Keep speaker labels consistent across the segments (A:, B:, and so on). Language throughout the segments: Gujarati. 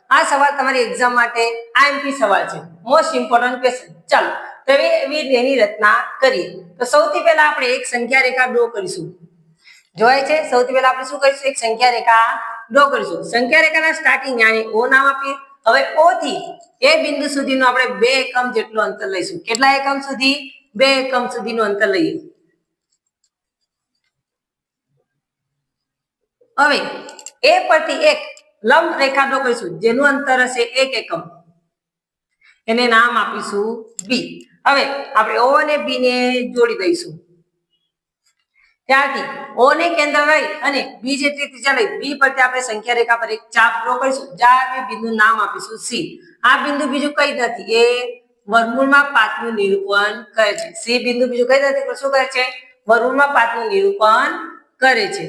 A: આ સવાલ તમારી એક્ઝામ માટે આઈએમપી સવાલ છે, મોસ્ટ ઇમ્પોર્ટન્ટ ક્વેશ્ચન. ચાલો તો એની રચના કરીએ. તો સૌથી પહેલા આપણે એક સંખ્યા રેખા ડ્રો કરીશું. જોવાય છે? સૌથી પહેલા આપણે શું કરીશું? એક સંખ્યા રેખા ડ્રો કરીશું. સંખ્યા રેખાના સ્ટાર્ટિંગ યાની ઓ નામ આપીએ. હવે ઓ થી એ બિંદુ સુધીનો આપણે 2 એકમ જેટલું અંતર લઈશું. કેટલા એકમ સુધી? 2 એકમ સુધીનું અંતર લઈએ. હવે એ પરથી એક લંબ રેખા ડ્રો કરીશું જેનું અંતર હશે 1 એકમ. એને નામ આપીશું બી. હવે આપણે ઓ અને બી ને જોડી દઈશું. ત્યારથી ઓ ને કેન્દ્ર લઈ અને બી જેટલી ત્રિજ્યા લઈ બી પરથી આપણે સંખ્યા રેખા પર એક ચાપ ડ્રો કરીશું. જ્યાં બિંદુ નામ આપીશું સી. આ બિંદુ બીજું કઈ નથી, એ વર્ગમૂળમાં 5 નું નિરૂપણ કરે છે. સી બિંદુ બીજું કઈ નથી પણ શું કરે છે? વર્ગમૂળમાં 5 નું નિરૂપણ કરે છે.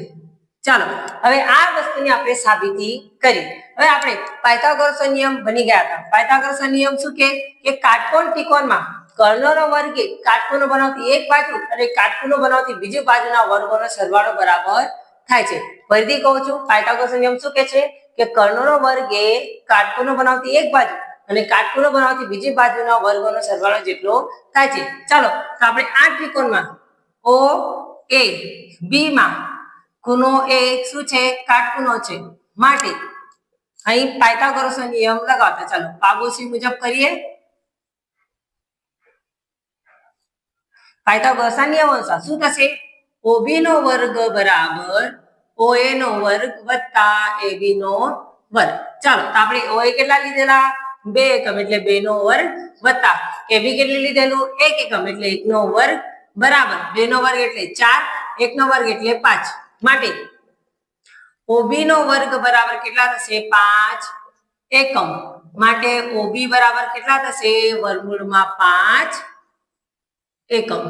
A: ચાલો હવે આ વસ્તુની આપણે સાબિતી કરી. હવે આપણે પાયથાગોરસનો નિયમ બની ગયા હતા. પાયથાગોરસનો નિયમ શું કે કાટકોણ ત્રિકોણમાં કર્ણનો વર્ગ એ કાટખૂણો બનાવતી એક બાજુ અને કાટખૂણો બનાવતી બીજી બાજુના વર્ગોનો સરવાળો બરાબર થાય છે. ફરીથી કહું છું, પાયથાગોરસનો નિયમ શું કહે છે કે કર્ણનો વર્ગ એ કાટખૂણો બનાવતી એક બાજુ અને કાટખૂણો બનાવતી બીજી બાજુના વર્ગોનો સરવાળો જેટલો થાય છે. ચાલો તો આપણે આ ત્રિકોણમાં ઓ એ બી માં ખૂણો એ શું છે? કાટખૂણો છે. માટે અહીં પાયથાગોરસનો નિયમ લગાવતા. ચાલો પાગોસી મુજબ કરીએ. પાયથાગોરસના નિયમ અનુસાર શું થશે? OB નો વર્ગ બરાબર OA નો વર્ગ વત્તા AB નો વર્ગ. ચાલો તો આપણે OA કેટલા લીધેલા? 2 એકમ એટલે 2 નો વર્ગ વત્તા AB કેટલી લીધેલું? 1 એકમ એટલે 1 નો વર્ગ બરાબર 2 નો વર્ગ એટલે 4, 1 નો વર્ગ એટલે 5. માટે OB નો વર્ગ બરાબર કેટલા થશે? 5 એકમ. માટે OB બરાબર કેટલા થશે? વર્ગમૂળમાં 5 એકમ.